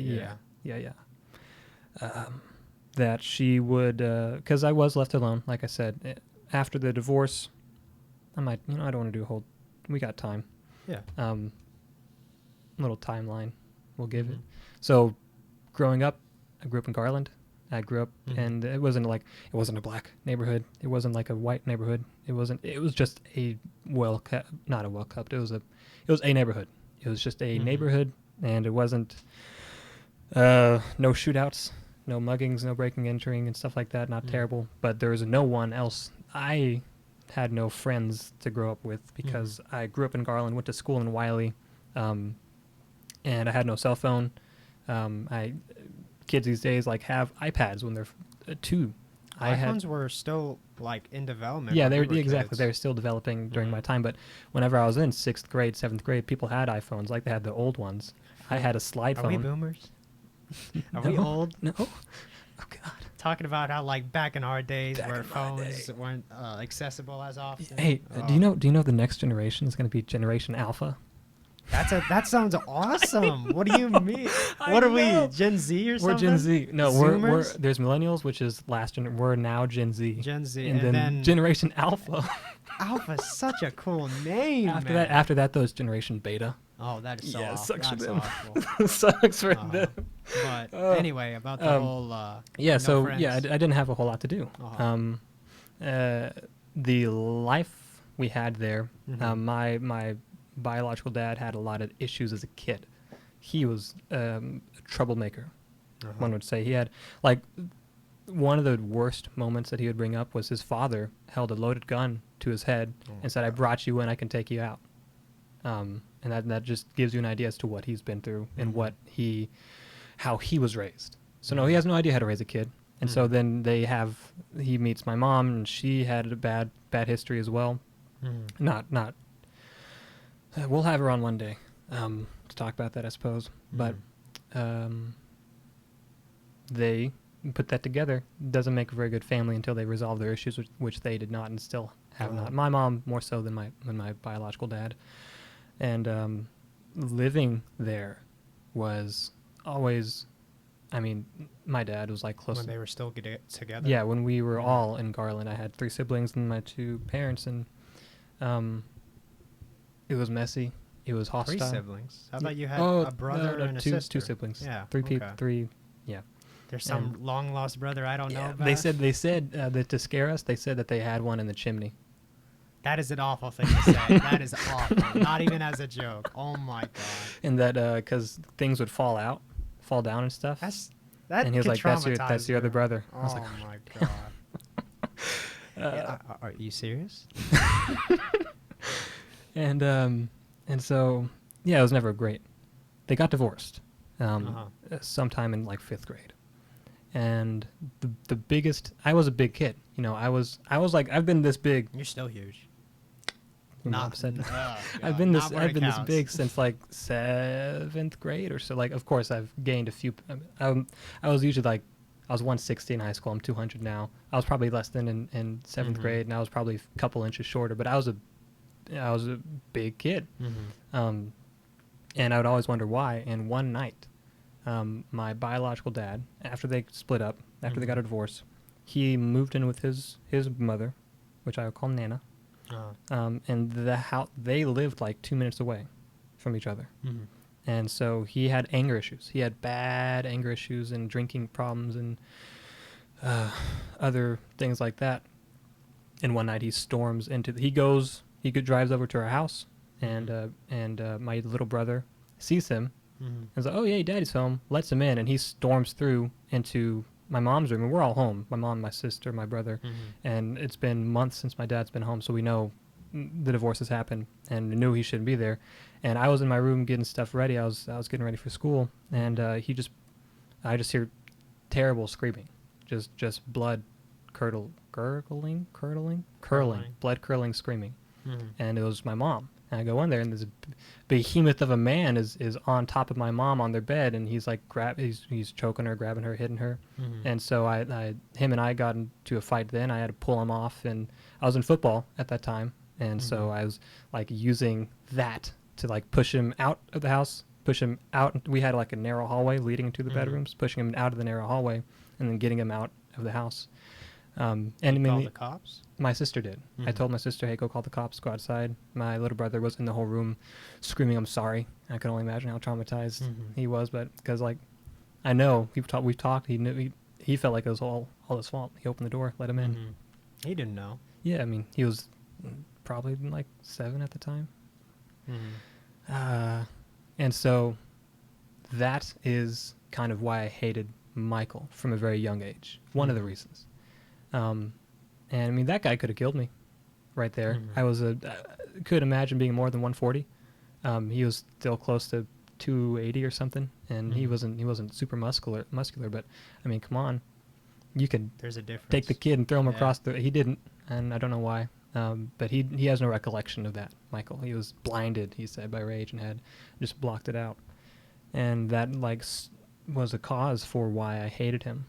That she would, because I was left alone, like I said. After the divorce, I don't want to do a whole, we got time. Yeah. Little timeline we'll give it. So growing up, I grew up in Garland. I grew up, and it wasn't a black neighborhood. It wasn't like a white neighborhood. It was just a not a well-kept. It was a neighborhood. It was just a neighborhood, and it wasn't, no shootouts, no muggings, no breaking, entering, and stuff like that. Not terrible, but there was no one else. I had no friends to grow up with because I grew up in Garland, went to school in Wiley, and I had no cell phone. Kids these days have iPads when they're 2. iPhones were still in development. Yeah, exactly. They were still developing during my time. But whenever I was in 6th grade, 7th grade, people had iPhones. They had the old ones. I had a slide phone. Are we boomers? Are we old? No. Oh God. Talking about how back in our days where phones weren't accessible as often. Hey, do you know the next generation is going to be Generation Alpha? That sounds awesome. What do you mean? What are we, Gen Z or something? We're Gen Z. No, we're Zoomers? there's millennials, which is we're now Gen Z. Gen Z, and then Generation Alpha. Alpha's such a cool name. After that, those Generation Beta. Oh, that is so awful. Sucks That's for them. awful. Sucks for them. But anyway, about the whole. I didn't have a whole lot to do. The life we had there, my biological dad had a lot of issues as a kid. He was a troublemaker, one would say. He had, one of the worst moments that he would bring up was his father held a loaded gun to his head and said, "I brought you in, I can take you out." And that just gives you an idea as to what he's been through and how he was raised. So no, he has no idea how to raise a kid. And so then he meets my mom, and she had a bad history as well. We'll have her on one day to talk about that, I suppose. But they put that together. Doesn't make a very good family until they resolve their issues, which they did not and still have not. My mom more so than my biological dad. And living there was always, my dad was close. When they were still together? Yeah, when we were all in Garland. I had 3 siblings and my 2 parents, and it was messy. It was hostile. 3 siblings? I thought you had a brother and a sister. 2 siblings. Yeah. 3 people. 3. Yeah. There's some long lost brother I don't know about. They said that to scare us. They said that they had one in the chimney. That is an awful thing to say. That is awful. Not even as a joke. Oh my god. And that because things would fall down and stuff. That and he was like, "That's your other brother." Oh I was like, my god. Are you serious? And so it was never great. They got divorced sometime in 5th grade. And the biggest, I was a big kid. I was I've been this big. You're still huge. I've been this big since 7th grade or so. Of course I've gained a few. I was usually I was 160 in high school. I'm 200 now. I was probably less than in 7th grade, and I was probably a couple inches shorter. But I was a big kid, and I would always wonder why. And one night, my biological dad, after they split up, after they got a divorce, he moved in with his mother, which I would call Nana. And they lived 2 minutes away from each other. And so he had anger issues. He had bad anger issues and drinking problems and other things like that. And one night he storms he drives over to our house, and my little brother sees him Mm-hmm. I was like, oh, yeah, daddy's home. Lets him in, and he storms through into my mom's room, and we're all home. My mom, my sister, my brother. Mm-hmm. And it's been months since my dad's been home, so we know the divorce has happened, and knew he shouldn't be there. And I was in my room getting stuff ready. I was getting ready for school, and I just hear terrible screaming, just blood curling, blood curdling screaming, Mm-hmm. and it was my mom. And I go in there, and this behemoth of a man is on top of my mom on their bed, and he's like he's choking her, grabbing her, hitting her. Mm-hmm. And so him and I got into a fight. Then I had to pull him off, and I was in football at that time, and so I was like using that to like push him out of the house, push him out. We had like a narrow hallway leading into the bedrooms, pushing him out of the narrow hallway, and then getting him out of the house. And I You mean, call the cops? my sister did. I told my sister, hey, go call the cops, go outside. My little brother was in the whole room screaming, I'm sorry. I can only imagine how traumatized he was, but because like I know we've talked. He knew he felt like it was all his fault. He opened the door, let him in. Mm-hmm. He didn't know. Yeah, I mean he was probably like 7 at the time. Mm-hmm. And so that is kind of why I hated Michael from a very young age. One of the reasons. And I mean that guy could have killed me right there. Mm-hmm. I was could imagine being more than 140. He was still close to 280 or something, and he wasn't super muscular, but I mean, come on, you could There's a difference. take the kid and throw him across the. He didn't, and I don't know why. But he has no recollection of that. Michael, he was blinded, he said, by rage and had just blocked it out, and that like was a cause for why I hated him.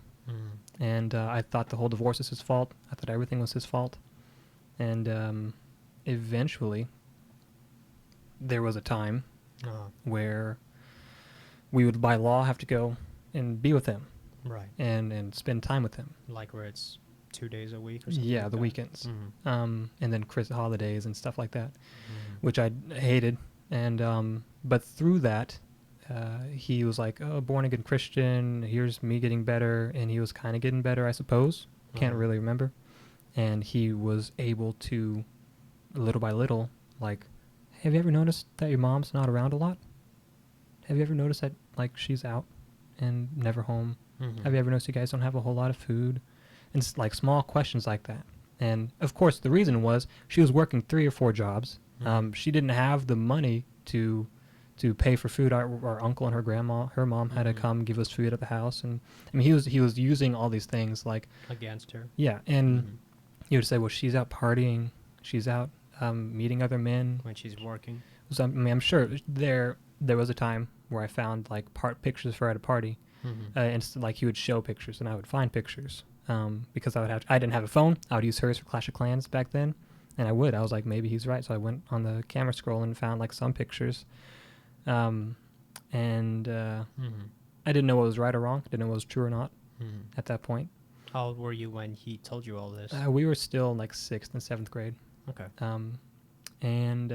And I thought the whole divorce was his fault. I thought everything was his fault. And eventually, there was a time where we would, by law, have to go and be with him. Right. And spend time with him. Like where it's 2 days a week or something? Yeah, like the that? weekends. Mm-hmm. And then holidays and stuff like that, which I hated. And but through that, he was like, oh, born again Christian, here's me getting better. And he was kind of getting better, I suppose. Can't really remember. And he was able to, little by little, like, have you ever noticed that your mom's not around a lot? Have you ever noticed that, like, she's out and never home? Mm-hmm. Have you ever noticed you guys don't have a whole lot of food? And like small questions like that. And of course, the reason was she was working 3 or 4 jobs. She didn't have the money to pay for food. Our uncle and her mom had to come give us food at the house. And I mean, he was using all these things like Against her. Yeah, and he would say, well, she's out partying, she's out meeting other men When she's working. So I mean, I'm sure there was a time where I found like pictures of her at a party, and like he would show pictures, and I would find pictures because I didn't have a phone. I would use hers for Clash of Clans back then, and I was like, maybe he's right. So I went on the camera scroll and found like some pictures, and I didn't know what was right or wrong. Didn't know what was true or not at that point. How old were you when he told you all this? We were still in like 6th and 7th grade. Okay. And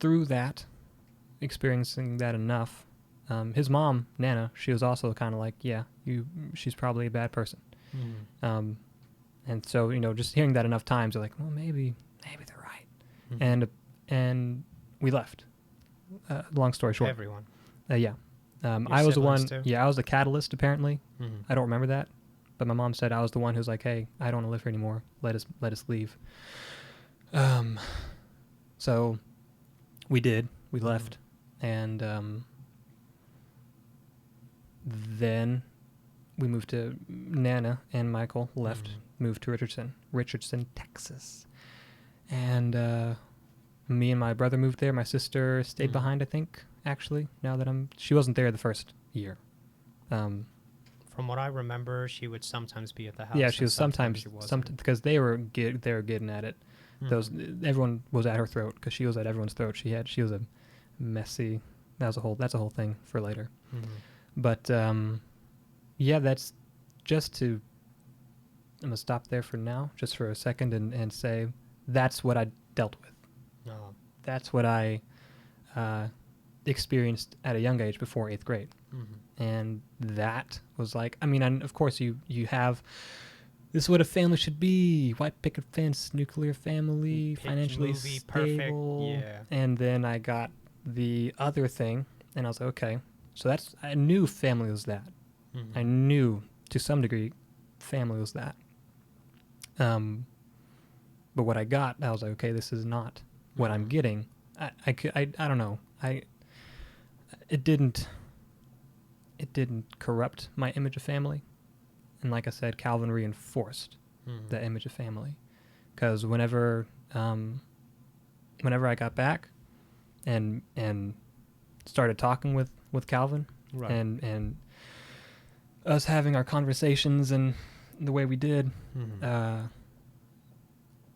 through that, experiencing that enough, his mom, Nana, she was also kind of like, yeah, she's probably a bad person. And so, just hearing that enough times, you're like, well, maybe they're right. And we left. Long story short. Everyone. Yeah. Your I was the one. siblings too? Yeah, I was the catalyst apparently. I don't remember that, but my mom said I was the one who's like, "Hey, I don't want to live here anymore. Let us leave." So we did. We left, and then we moved to Nana and Michael left, moved to Richardson, Texas, and me and my brother moved there. My sister stayed behind, I think. Actually, now that she wasn't there the first year. From what I remember, she would sometimes be at the house. Yeah, she was sometimes because they were getting at it. Everyone was at her throat because she was at everyone's throat. She was a messy. That's a whole thing for later. But yeah, that's just to. I'm gonna stop there for now, just for a second, and say that's what I dealt with. No. That's what I experienced at a young age before 8th grade. And that was like, I mean, and of course you have, this is what a family should be, white picket fence, nuclear family, Pitch financially movie, stable. perfect, yeah. And then I got the other thing, and I was like, okay, so that's, I knew family was that. Mm-hmm. I knew to some degree family was that. But what I got, I was like, okay, this is not what I'm getting. I don't know. It didn't corrupt my image of family. And like I said, Calvin reinforced the image of family. Because whenever I got back and started talking with Calvin, Right. and us having our conversations and the way we did,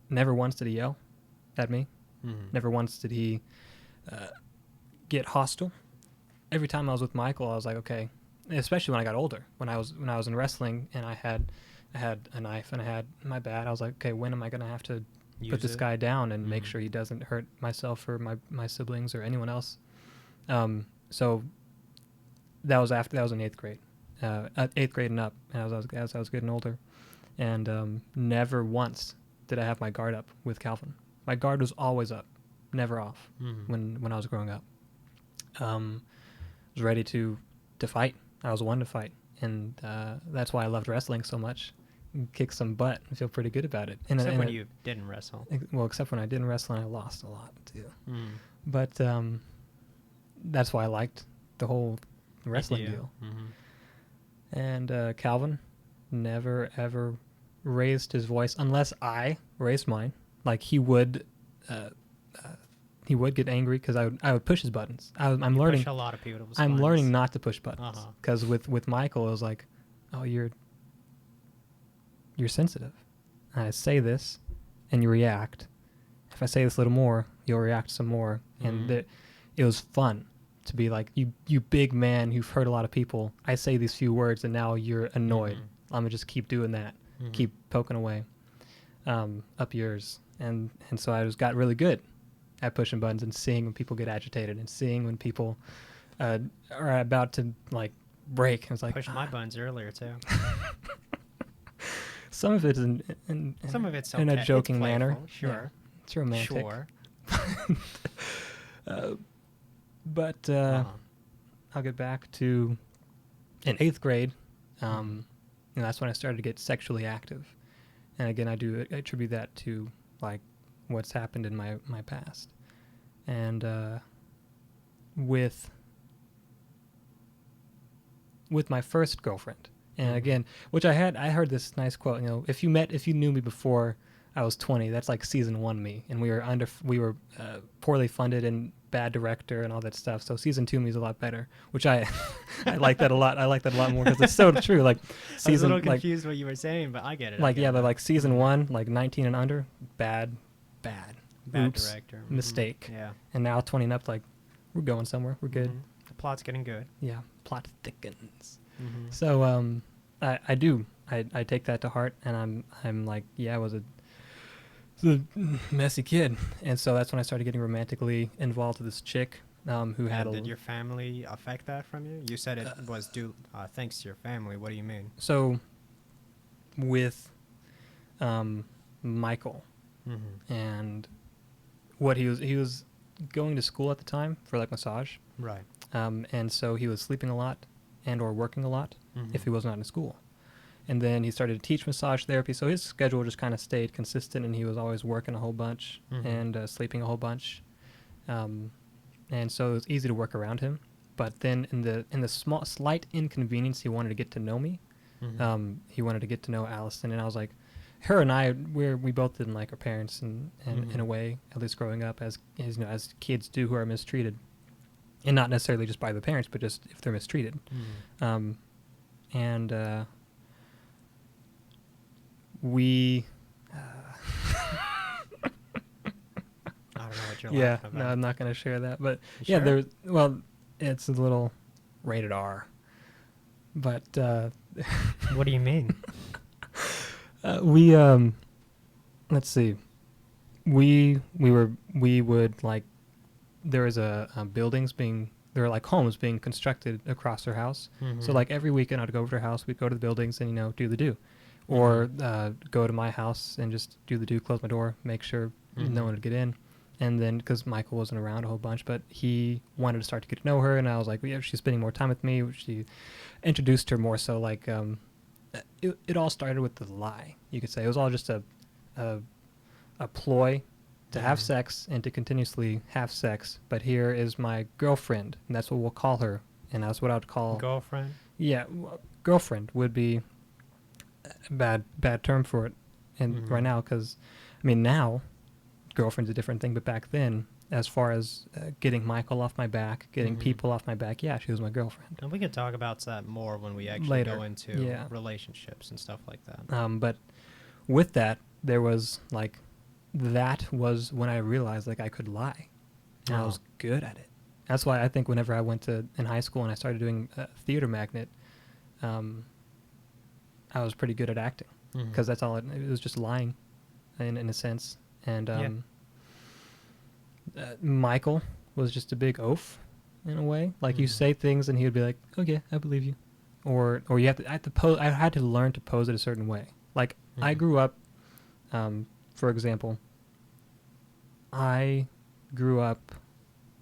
never once did he yell at me. Never once did he get hostile. Every time I was with Michael, I was like, okay, especially when I got older, when I was in wrestling and I had a knife and I had my bat, I was like, okay, when am I going to have to put this guy down and make sure he doesn't hurt myself or my siblings or anyone else? So that was in 8th grade, 8th grade and up, as I was getting older, and never once did I have my guard up with Calvin. My guard was always up, never off when I was growing up. Was ready to fight. I was one to fight, and that's why I loved wrestling so much. Kick some butt and feel pretty good about it. Except when you didn't wrestle. Well, except when I didn't wrestle and I lost a lot too. But that's why I liked the whole wrestling deal. And Calvin never ever raised his voice unless I raised mine. Like he would get angry because I would push his buttons. I'm learning. Push a lot of people's I'm buttons. learning not to push buttons because with Michael it was like, oh, you're sensitive. And I say this, and you react. If I say this a little more, you'll react some more. And it was fun to be like, you big man who've hurt a lot of people. I say these few words, and now you're annoyed. I'm gonna just keep doing that, keep poking away up yours. And so I got really good at pushing buttons and seeing when people get agitated and seeing when people are about to like break. I was like, pushed my buttons earlier too. Some of it is some of it's in okay. a joking It's playful, manner. Sure. Yeah, it's romantic. Sure. But I'll get back to in 8th grade. That's when I started to get sexually active. And again, I attribute that to like what's happened in my past. And with my first girlfriend. And again, which I heard this nice quote, if you knew me before I was 20, that's like season 1 me. And we were poorly funded and bad director and all that stuff. So season 2 me is a lot better, which I like that a lot. I like that a lot more because it's so true. Like season, I was a little confused what you were saying, but I get it. Like, but like season 1, like 19 and under, bad. Oops, director. Mistake. Yeah. And now 20 and up, like we're going somewhere. We're good. The plot's getting good. Yeah. Plot thickens. So I do. I take that to heart, and I'm like, yeah, I was a messy kid, and so that's when I started getting romantically involved with this chick who had. Did your family affect that from you? You said it was due thanks to your family. What do you mean? So with Michael and what he was going to school at the time for like massage, right? And so he was sleeping a lot and or working a lot if he was not in school. And then he started to teach massage therapy, so his schedule just kind of stayed consistent, and he was always working a whole bunch and sleeping a whole bunch. And so it was easy to work around him. But then in the slight inconvenience, he wanted to get to know me. He wanted to get to know Allison, and I was like, her and I, we both didn't like our parents, and in a way, at least growing up, as kids do who are mistreated, and not necessarily just by the parents, but just if they're mistreated. We I don't know what you're yeah, laughing about. no, I'm not going to share that, but You sure? It's a little rated R, but What do you mean? we let's see, we would like, there was there were like homes being constructed across her house. So like every weekend I'd go over to her house, we'd go to the buildings and do the do. Or go to my house and just do the do, close my door, make sure no one would get in. And then, because Michael wasn't around a whole bunch, but he wanted to start to get to know her, and I was like, yeah, she's spending more time with me. She introduced her more so like, it all started with the lie, you could say. It was all just a ploy to have sex and to continuously have sex. But here is my girlfriend, and that's what we'll call her, and that's what I would call Girlfriend? Yeah, girlfriend would be a bad term for it, and right now, because I mean now, girlfriend's a different thing, but back then, as far as getting Michael off my back, getting people off my back, yeah, she was my girlfriend. And we could talk about that more when we actually Later. go into Yeah. relationships and stuff like that. But with that, there was like, that was when I realized like I could lie, and I was good at it. That's why I think whenever I went in high school and I started doing theater magnet, I was pretty good at acting, because that's all it was, just lying in a sense. And Michael was just a big oaf in a way. Like you say things and he would be like, "Okay, I believe you," or you have to. I had to learn to pose it a certain way. Like I grew up, for example, I grew up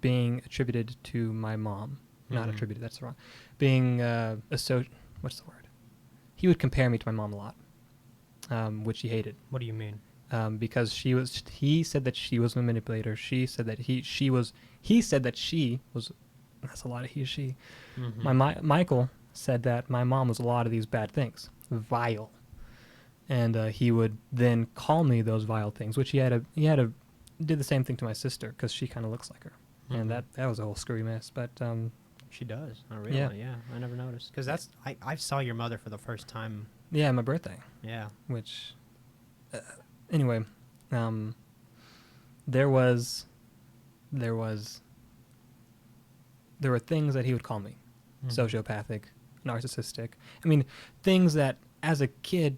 being attributed to my mom. Not attributed. That's wrong. Being what's the word? He would compare me to my mom a lot, which he hated. What do you mean? Because he said that she was a manipulator. She said that he said that she was, that's a lot of he, she. Michael said that my mom was a lot of these bad things, vile. And he would then call me those vile things, which he did the same thing to my sister, because she kind of looks like her. And that was a whole screwy mess. But she does. Oh, really? Yeah. I never noticed. Because I saw your mother for the first time. Yeah, my birthday. Yeah. Which, anyway, there were things that he would call me, sociopathic, narcissistic. I mean, things that as a kid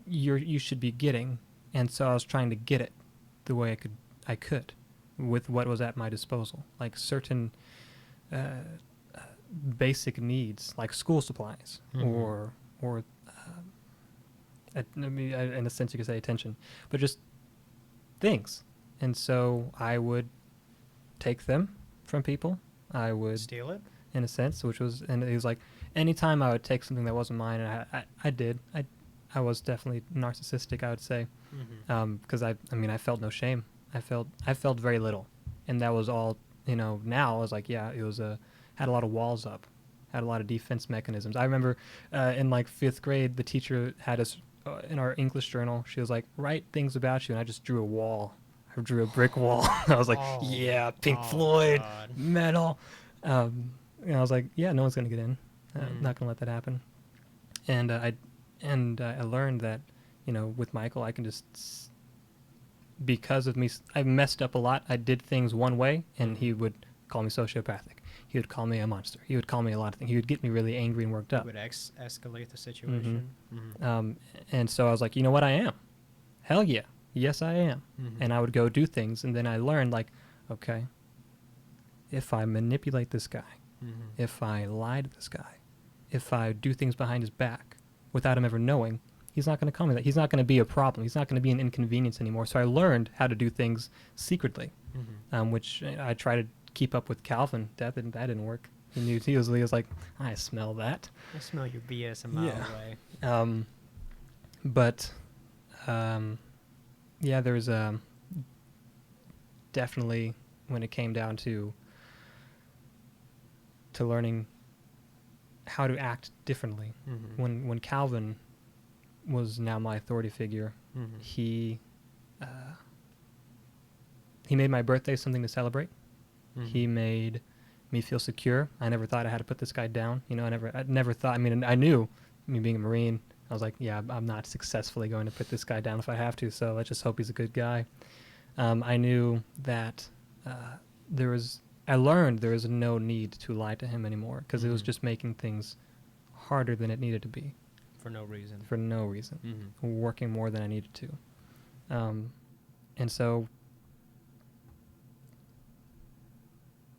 you should be getting, and so I was trying to get it the way I could with what was at my disposal, like certain basic needs, like school supplies, or in a sense you could say attention, but just things. And so I would take them from people. I would steal it, in a sense, and it was like anytime I would take something that wasn't mine, and I was definitely narcissistic, I would say, because I felt no shame. I felt very little, and that was all. Now I was like, yeah, it was had a lot of walls up, had a lot of defense mechanisms. I remember in like 5th grade, the teacher had us in our English journal. She was like, write things about you, and I just drew a wall. I drew a brick wall. I was like, yeah, Pink Floyd, God. metal. And I was like, yeah, no one's gonna get in. Not gonna let that happen. And I learned that, with Michael, I can just, because of me, I messed up a lot. I did things one way, and he would call me sociopathic. He would call me a monster. He would call me a lot of things. He would get me really angry and worked up. It would escalate the situation. And so I was like, you know what, I am. Hell yeah. Yes, I am. And I would go do things, and then I learned, like, okay, if I manipulate this guy, if I lie to this guy, if I do things behind his back without him ever knowing, he's not going to call me that. He's not going to be a problem. He's not going to be an inconvenience anymore. So I learned how to do things secretly, which I try to keep up with Calvin. That didn't work. He was like, I smell that. I smell your BS a mile away. But yeah, there's definitely, when it came down to learning how to act differently. When Calvin was now my authority figure, he made my birthday something to celebrate. He made me feel secure. I never thought I had to put this guy down. I never thought. I mean, I knew, me being a Marine, I was like, yeah, I'm not successfully going to put this guy down if I have to. So let's just hope he's a good guy. I knew that I learned there was no need to lie to him anymore, because it was just making things harder than it needed to be. For no reason. Working more than I needed to. And so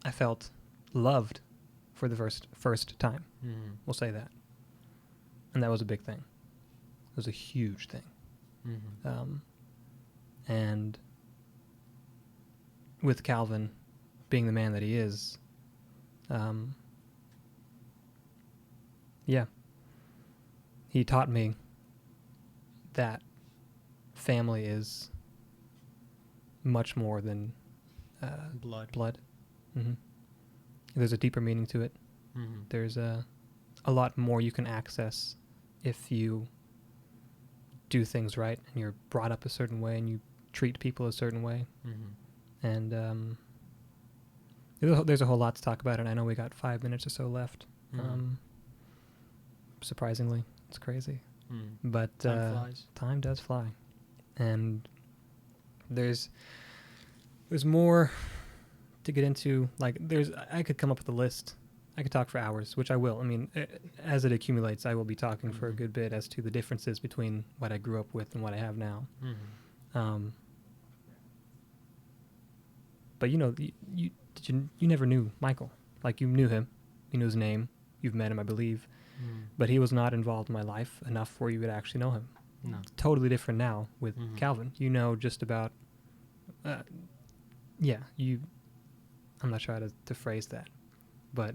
I felt loved for the first time. We'll say that. And that was a big thing. It was a huge thing. And with Calvin being the man that he is, yeah, he taught me that family is much more than blood. Mm-hmm. There's a deeper meaning to it. Mm-hmm. There's a lot more you can access if you do things right and you're brought up a certain way and you treat people a certain way. Mm-hmm. And there's a whole lot to talk about, and I know we got 5 minutes or so left. Mm-hmm. Surprisingly, it's crazy. Mm. But Time flies. time does fly. And there's more to get into. Like, I could come up with a list. I could talk for hours, which I will. I mean, as it accumulates, I will be talking for a good bit as to the differences between what I grew up with and what I have now. Mm-hmm. But you know, you never knew Michael. Like, you knew him, you knew his name, you've met him, I believe, but he was not involved in my life enough for you to actually know him. No. It's totally different now with Calvin. You know just about, I'm not sure how to phrase that, but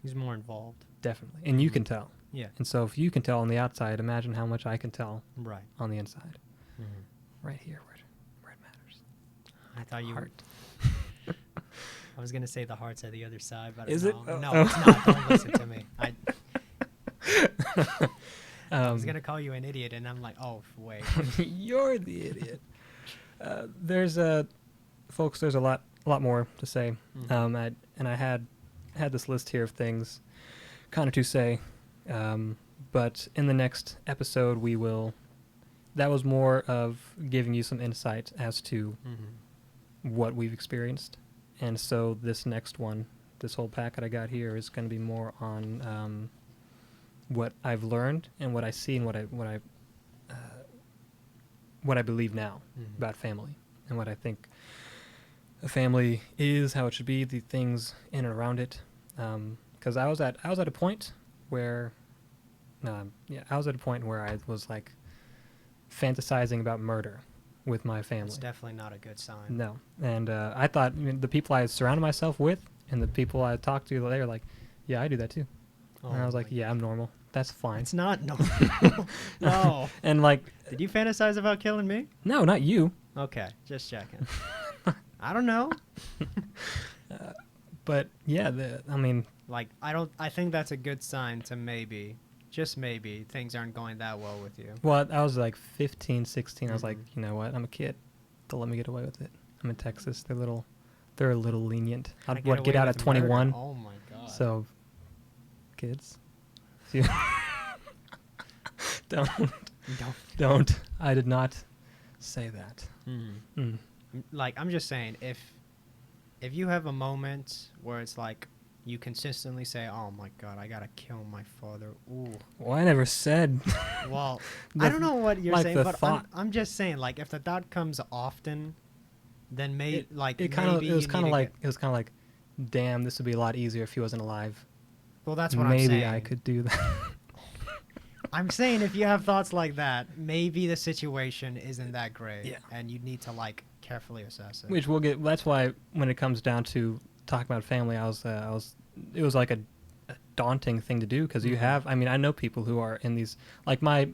He's more involved. definitely, and you can tell. Yeah. And so if you can tell on the outside, imagine how much I can tell Right. on the inside. Mm-hmm. Right here, where it matters. I thought you Heart. I was gonna say the heart's at the other side, but Is no, it? No, Oh. it's not. Don't listen to me. I was Um, gonna call you an idiot, and I'm like, oh wait. You're the idiot. There's folks. There's a lot more to say. Mhm. I had this list here of things, kind of to say, but in the next episode we will. That was more of giving you some insight as to what we've experienced, and so this next one, this whole packet I got here, is going to be more on what I've learned and what I see and what I believe now about family and what I think a family is, how it should be, the things in and around it. Because I was at a point where, I was at a point where I was like fantasizing about murder with my family. It's definitely not a good sign. No, and I thought the people I surrounded myself with and the people I talked to, they were like, "Yeah, I do that too." Oh, And I was like, "Yeah, I'm normal. That's fine." It's not normal. No. And like, Did you fantasize about killing me? no, not you. Okay, just checking. I don't know. But yeah, I mean, Like, I think that's a good sign to maybe, just maybe, things aren't going that well with you. well, I was like 15, 16. I was like, Mhm. you know what? I'm a kid. They'll let me get away with it. I'm in Texas. They're a little lenient. I I'd get get away out with at 21. murder. Oh my god. So, kids, See- don't. Don't. I did not say that. Mm. Like, I'm just saying, if you have a moment where it's like you consistently say, "Oh my god, I gotta kill my father," ooh. Well, I never said. Well, The- I don't know what you're like saying, the but thought. I'm just saying, like, if the thought comes often, then maybe It kind of. maybe It was you kind need of to like. get- It was kind of like, damn, this would be a lot easier if he wasn't alive. well, that's what I'm saying. Maybe I could do that. I'm saying if you have thoughts like that, maybe the situation isn't that great, Yeah. and you need to like carefully assess it. Which we'll get. That's why when it comes down to talking about family, I was. It was like a daunting thing to do because you Mhm. have. I mean, I know people who are in these. Like a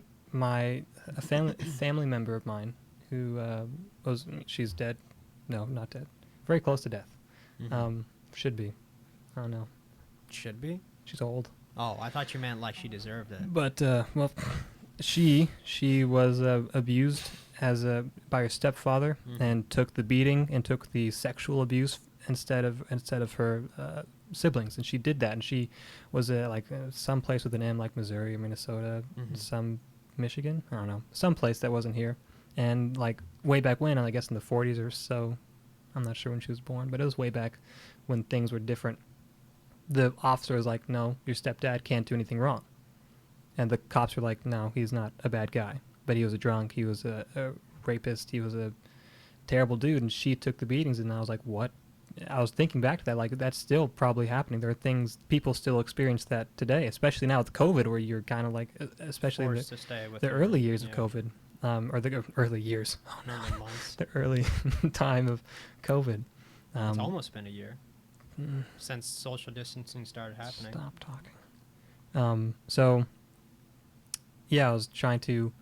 family member of mine who she's dead. No, not dead. Very close to death. Mhm. Should be. I don't know. Should be. She's old. Oh, I thought you meant like she deserved it. But well, she was abused by her stepfather Mhm. and took the beating and took the sexual abuse instead of her siblings, and she did that, and she was some place with an M, like Missouri or Minnesota, Mhm. some Michigan, I don't know, some place that wasn't here, and like way back when, I guess in the 40s or so, I'm not sure when she was born, but it was way back when things were different. The officer was like, "No, your stepdad can't do anything wrong," and the cops were like, "No, he's not a bad guy, but he was a drunk, he was a rapist, he was a terrible dude," and she took the beatings, and I was like, "What?" I was thinking back to that, like, that's still probably happening. There are things, people still experience that today, especially now with COVID, where you're kind of like, especially Forced to stay with the her. early years Yeah. of COVID, or the early years. Oh no, Early months. the early time of COVID. It's almost been a year mm, since social distancing started happening. Stop talking. So, yeah, I was trying to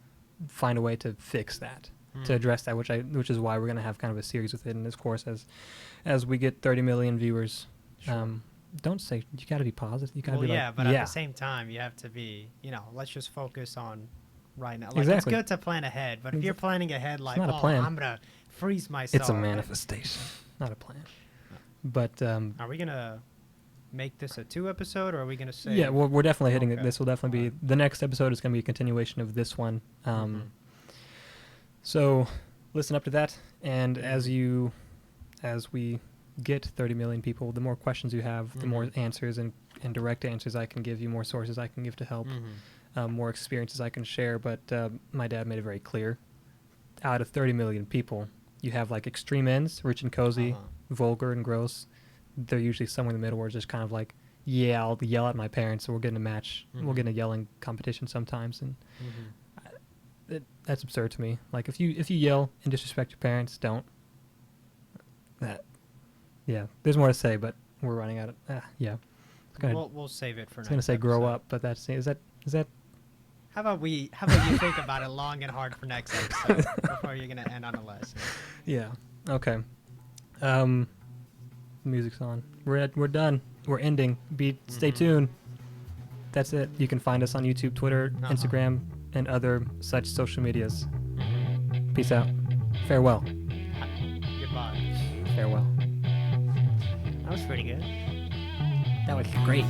find a way to fix that, to address that, which is why we're gonna have kind of a series with it in this course as we get 30 million viewers. Sure. Don't say you got to be positive. You got to Well, be yeah, like, but yeah, at the same time, you have to be, let's just focus on right now. Like, Exactly. it's good to plan ahead, but if you're planning ahead, like, not a plan. I'm going to freeze myself. it's a manifestation, not a plan. But Are we going to make this a 2-episode, or are we going to say? yeah, we're definitely hitting it. Okay. This will definitely be Alright. the next episode is going to be a continuation of this one. Mhm. So listen up to that, and as we get 30 million people, the more questions you have, the more answers and direct answers I can give you, more sources I can give to help, more experiences I can share. But my dad made it very clear. Out of 30 million people, you have like extreme ends, rich and cozy, vulgar and gross. They're usually somewhere in the middle where it's just kind of like, yeah, I'll yell at my parents, or we'll get in a match. We'll get in a yelling competition sometimes. And that's absurd to me. Like, if you yell and disrespect your parents, don't. Yeah, there's more to say, but we're running out of. Yeah, We'll save it for it's next gonna say grow episode. up, but is that How about you think about it long and hard for next episode before you're gonna end on a lesson? yeah, okay. Music's on. We're done. We're ending. Stay tuned. That's it. You can find us on YouTube, Twitter, Instagram, and other such social medias. Peace out. Farewell. Goodbye. Farewell. That was pretty good. That was great.